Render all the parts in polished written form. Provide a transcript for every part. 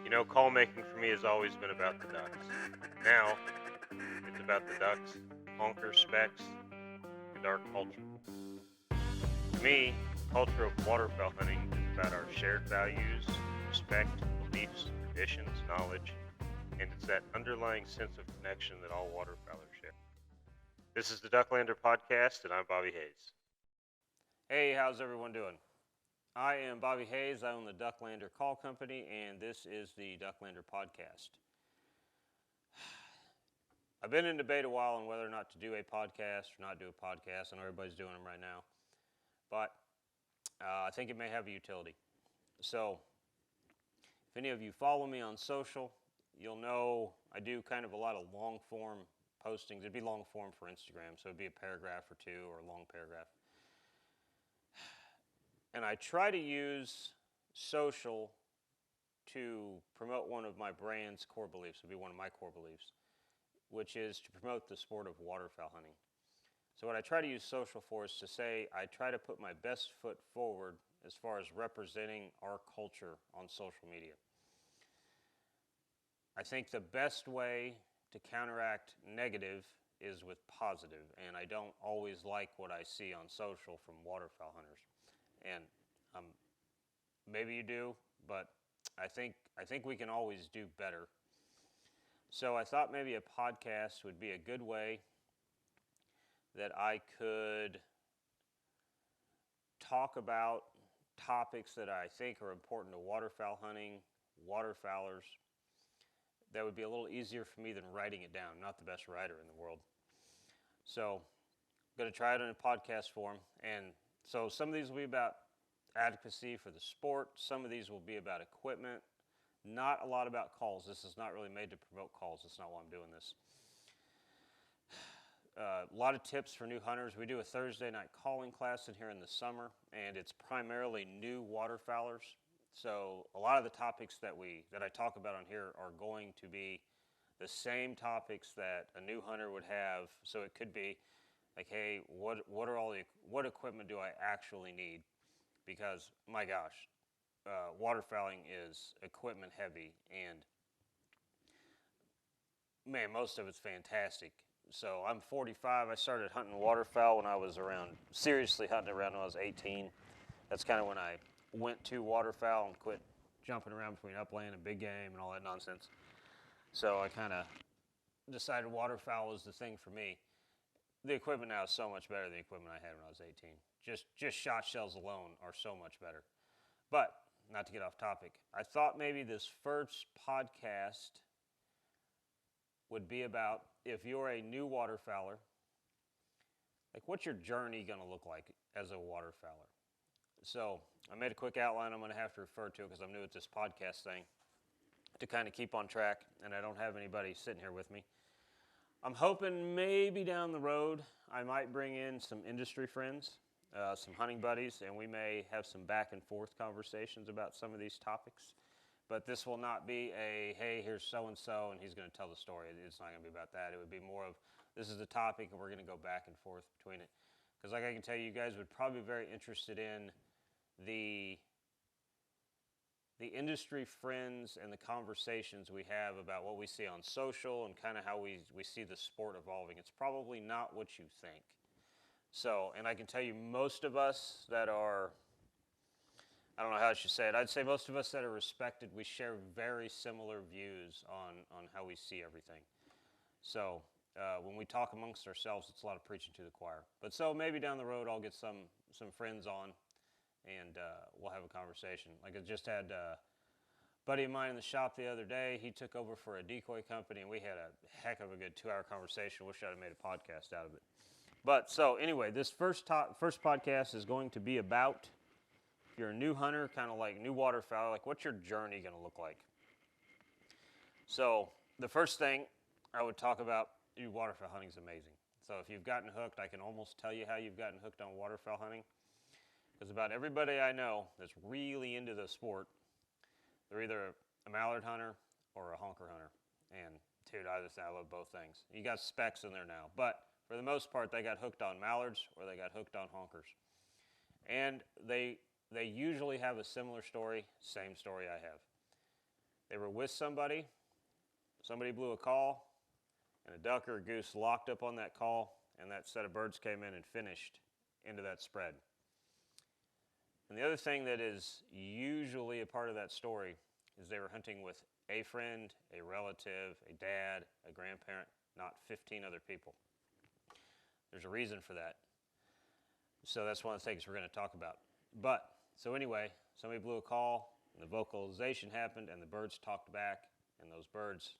You know, call making for me has always been about the ducks. Now, it's about the ducks, honker specs, and our culture. To me, the culture of waterfowl hunting is about our shared values, respect, beliefs, traditions, knowledge, and it's that underlying sense of connection that all waterfowlers share. This is the Ducklander Podcast, and I'm Bobby Hayes. Hey, how's everyone doing? I am Bobby Hayes. I own the Ducklander Call Company, and this is the Ducklander Podcast. I've been in debate a while on whether or not to do a podcast or not do a podcast. I know everybody's doing them right now, but I think it may have a utility. So, if any of you follow me on social, you'll know I do kind of a lot of long form postings. It'd be long form for Instagram, so it'd be a paragraph or two or a long paragraph. And I try to use social to promote one of my brand's core beliefs. It would be one of my core beliefs, which is to promote the sport of waterfowl hunting. So what I try to use social for is to say I try to put my best foot forward as far as representing our culture on social media. I think the best way to counteract negative is with positive, and I don't always like what I see on social from waterfowl hunters. And maybe you do, but I think we can always do better. So I thought maybe a podcast would be a good way that I could talk about topics that I think are important to waterfowl hunting, waterfowlers. That would be a little easier for me than writing it down. I'm not the best writer in the world. So I'm going to try it in a podcast form. And so some of these will be about advocacy for the sport. Some of these will be about equipment. Not a lot about calls. This is not really made to promote calls. That's not why I'm doing this. A lot of tips for new hunters. We do a Thursday night calling class in here in the summer, and it's primarily new waterfowlers. So a lot of the topics that I talk about on here are going to be the same topics that a new hunter would have. So it could be like, hey, what equipment do I actually need? Because my gosh, waterfowling is equipment heavy, and man, most of it's fantastic. So I'm 45. I started hunting waterfowl when I was seriously hunting around when I was 18. That's kind of when I went to waterfowl and quit jumping around between upland and big game and all that nonsense. So I kind of decided waterfowl was the thing for me. The equipment now is so much better than the equipment I had when I was 18. Just shot shells alone are so much better. But not to get off topic, I thought maybe this first podcast would be about if you're a new waterfowler, like what's your journey going to look like as a waterfowler? So I made a quick outline I'm going to have to refer to because I'm new at this podcast thing to kind of keep on track, and I don't have anybody sitting here with me. I'm hoping maybe down the road I might bring in some industry friends, some hunting buddies, and we may have some back and forth conversations about some of these topics. But this will not be a, hey, here's so-and-so, and he's going to tell the story. It's not going to be about that. It would be more of, this is the topic, and we're going to go back and forth between it. Because like I can tell you, you guys would probably be very interested in the industry friends and the conversations we have about what we see on social and kind of how we see the sport evolving. It's probably not what you think. So, and I can tell you most of us that are, I don't know how I should say it, I'd say most of us that are respected, we share very similar views on how we see everything. So when we talk amongst ourselves, it's a lot of preaching to the choir. But so maybe down the road I'll get some friends on and we'll have a conversation. Like I just had a buddy of mine in the shop the other day. He took over for a decoy company, and we had a heck of a good 2-hour conversation. Wish I'd have made a podcast out of it. But so anyway, this first podcast is going to be about if you're a new hunter, kind of like new waterfowl, like what's your journey going to look like? So the first thing I would talk about, waterfowl hunting is amazing. So if you've gotten hooked, I can almost tell you how you've gotten hooked on waterfowl hunting. Because about everybody I know that's really into the sport, they're either a mallard hunter or a honker hunter. And dude, I love both things. You got specs in there now. But for the most part, they got hooked on mallards or they got hooked on honkers. And they usually have a similar story, same story I have. They were with somebody blew a call, and a duck or a goose locked up on that call, and that set of birds came in and finished into that spread. And the other thing that is usually a part of that story is they were hunting with a friend, a relative, a dad, a grandparent, not 15 other people. There's a reason for that. So that's one of the things we're going to talk about. But, so anyway, somebody blew a call, and the vocalization happened, and the birds talked back, and those birds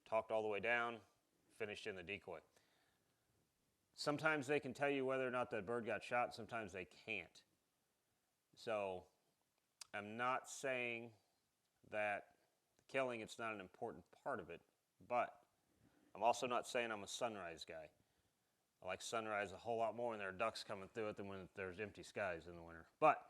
talked all the way down, finished in the decoy. Sometimes they can tell you whether or not that bird got shot, sometimes they can't. So I'm not saying that killing, it's not an important part of it, but I'm also not saying I'm a sunrise guy. I like sunrise a whole lot more when there are ducks coming through it than when there's empty skies in the winter. But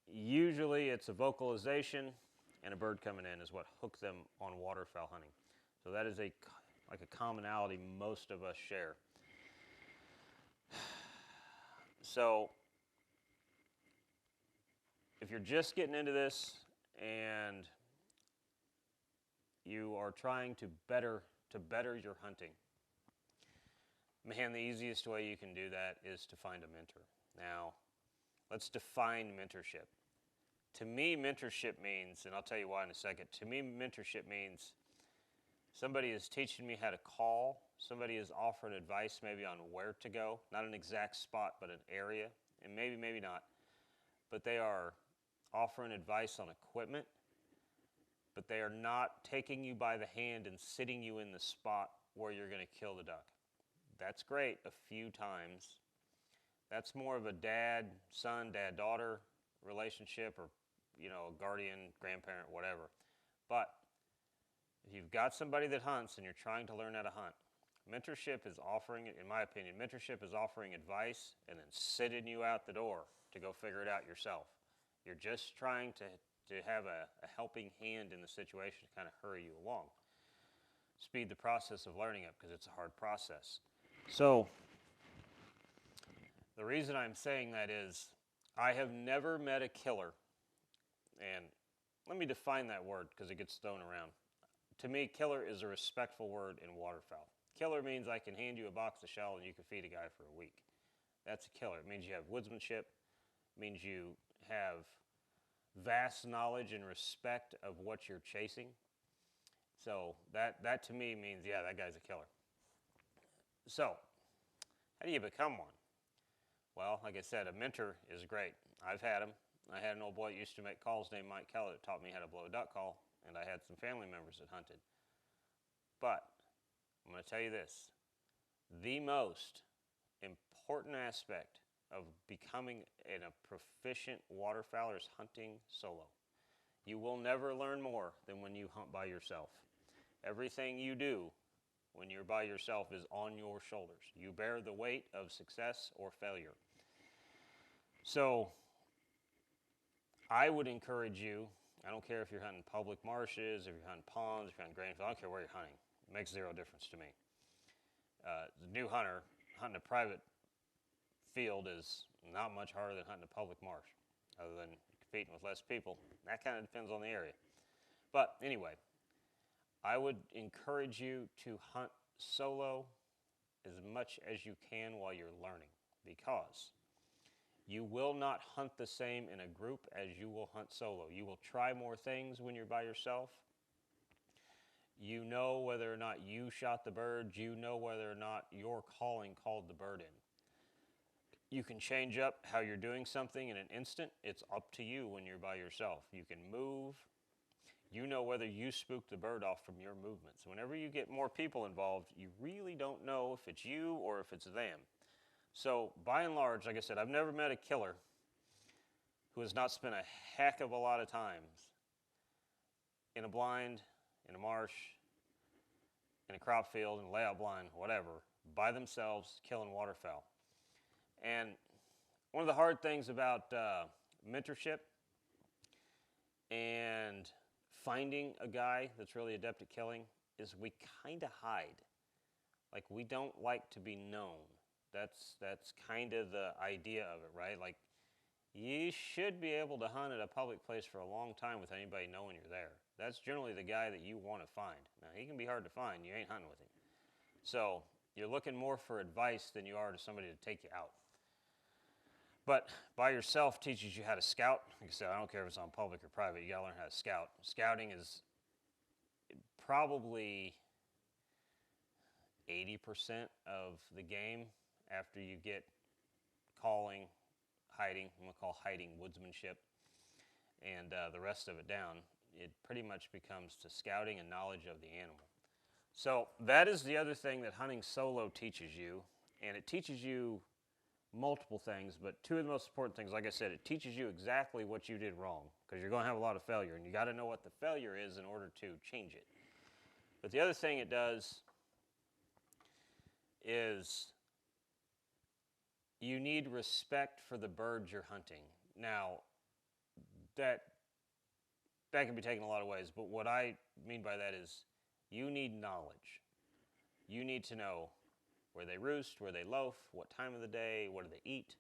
usually it's a vocalization and a bird coming in is what hooked them on waterfowl hunting. So that is like a commonality most of us share. So if you're just getting into this and you are trying to better your hunting, man, the easiest way you can do that is to find a mentor. Now, let's define mentorship. To me, mentorship means, and I'll tell you why in a second, to me, mentorship means somebody is teaching me how to call, somebody is offering advice maybe on where to go, not an exact spot, but an area, and maybe not, but they are offering advice on equipment, but they are not taking you by the hand and sitting you in the spot where you're going to kill the duck. That's great a few times. That's more of a dad-son, dad-daughter relationship, or, a guardian, grandparent, whatever. But if you've got somebody that hunts and you're trying to learn how to hunt, mentorship is offering, in my opinion, mentorship is offering advice and then sending you out the door to go figure it out yourself. You're just trying to have a helping hand in the situation to kind of hurry you along. Speed the process of learning up because it's a hard process. So the reason I'm saying that is I have never met a killer, and let me define that word because it gets thrown around. To me, killer is a respectful word in waterfowl. Killer means I can hand you a box of shell and you can feed a guy for a week. That's a killer. It means you have woodsmanship. It means you have vast knowledge and respect of what you're chasing. So that to me means, yeah, that guy's a killer. So, how do you become one? Well, like I said, a mentor is great. I've had them. I had an old boy that used to make calls named Mike Keller that taught me how to blow a duck call, and I had some family members that hunted. But I'm going to tell you this. The most important aspect of becoming a proficient waterfowler is hunting solo. You will never learn more than when you hunt by yourself. Everything you do when you're by yourself is on your shoulders. You bear the weight of success or failure. So I would encourage you, I don't care if you're hunting public marshes, if you're hunting ponds, if you're hunting grainfield, I don't care where you're hunting. It makes zero difference to me. The new hunter, hunting a private field is not much harder than hunting a public marsh, other than competing with less people. That kind of depends on the area. But anyway, I would encourage you to hunt solo as much as you can while you're learning, because you will not hunt the same in a group as you will hunt solo. You will try more things when you're by yourself. You know whether or not you shot the bird. You know whether or not your calling called the bird in. You can change up how you're doing something in an instant. It's up to you when you're by yourself. You can move. You know whether you spooked the bird off from your movements. Whenever you get more people involved, you really don't know if it's you or if it's them. So by and large, like I said, I've never met a killer who has not spent a heck of a lot of times in a blind, in a marsh, in a crop field, in a layout blind, whatever, by themselves killing waterfowl. And one of the hard things about mentorship and finding a guy that's really adept at killing is we kind of hide. Like, we don't like to be known. That's kind of the idea of it, right? Like, you should be able to hunt at a public place for a long time with anybody knowing you're there. That's generally the guy that you want to find. Now, he can be hard to find. You ain't hunting with him. So you're looking more for advice than you are to somebody to take you out. But by yourself teaches you how to scout. Like I said, I don't care if it's on public or private. You got to learn how to scout. Scouting is probably 80% of the game after you get calling, hiding. I'm going to call hiding woodsmanship, and the rest of it down. It pretty much becomes to scouting and knowledge of the animal. So that is the other thing that hunting solo teaches you, and it teaches you multiple things, but two of the most important things, like I said, it teaches you exactly what you did wrong, because you're going to have a lot of failure, and you got to know what the failure is in order to change it. But the other thing it does is you need respect for the birds you're hunting. Now, that can be taken a lot of ways, but what I mean by that is you need knowledge. You need to know where they roost, where they loaf, what time of the day, what do they eat,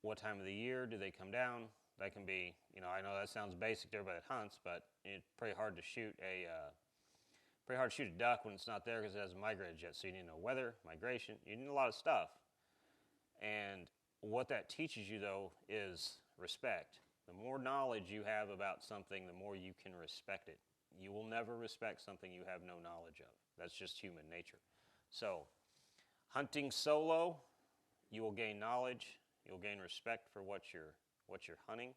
what time of the year do they come down. That can be, I know that sounds basic to everybody that hunts, but it's pretty hard to shoot a duck when it's not there because it hasn't migrated yet. So you need to know weather, migration, you need a lot of stuff. And what that teaches you, though, is respect. The more knowledge you have about something, the more you can respect it. You will never respect something you have no knowledge of. That's just human nature. So, hunting solo, you will gain knowledge, you'll gain respect for what you're hunting,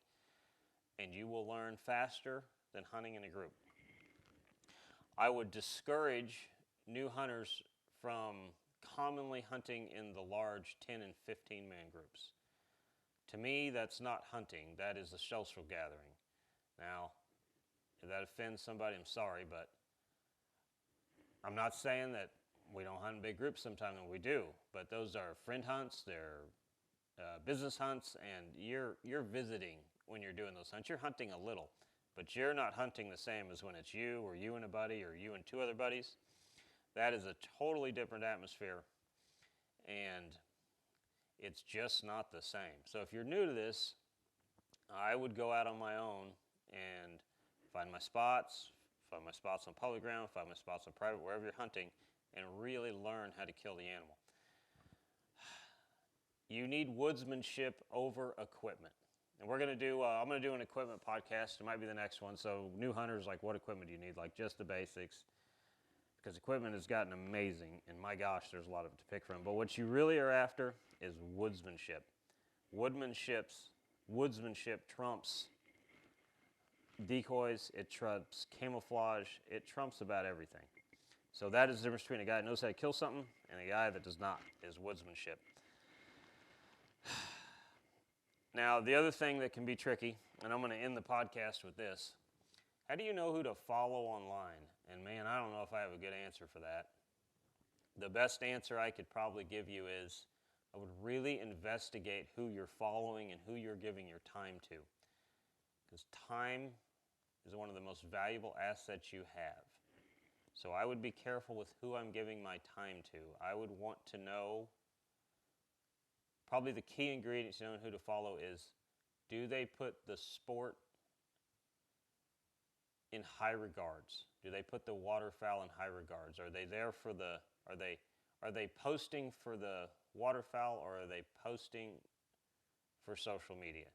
and you will learn faster than hunting in a group. I would discourage new hunters from commonly hunting in the large 10 and 15 man groups. To me, that's not hunting, that is a social gathering. Now, if that offends somebody, I'm sorry, but I'm not saying that we don't hunt in big groups sometimes, and we do, but those are friend hunts, they're business hunts, and you're visiting when you're doing those hunts. You're hunting a little, but you're not hunting the same as when it's you or you and a buddy or you and two other buddies. That is a totally different atmosphere, and it's just not the same. So if you're new to this, I would go out on my own and find my spots on public ground, find my spots on private, wherever you're hunting, and really learn how to kill the animal. You need woodsmanship over equipment. And I'm going to do an equipment podcast. It might be the next one. So new hunters, like, what equipment do you need? Like, just the basics. Because equipment has gotten amazing, and my gosh, there's a lot of it to pick from. But what you really are after is woodsmanship. Woodsmanship trumps decoys, it trumps camouflage, it trumps about everything. So that is the difference between a guy that knows how to kill something and a guy that does not, is woodsmanship. Now, the other thing that can be tricky, and I'm going to end the podcast with this, how do you know who to follow online? And man, I don't know if I have a good answer for that. The best answer I could probably give you is I would really investigate who you're following and who you're giving your time to. Because time is one of the most valuable assets you have. So I would be careful with who I'm giving my time to. I would want to know, probably the key ingredient to knowing who to follow is, do they put the sport in high regards? Do they put the waterfowl in high regards? Are they there for are they posting for the waterfowl, or are they posting for social media?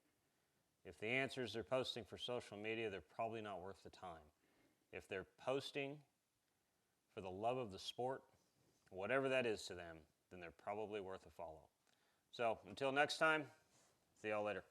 If the answer is they're posting for social media, they're probably not worth the time. If they're posting for the love of the sport, whatever that is to them, then they're probably worth a follow. So until next time, see y'all later.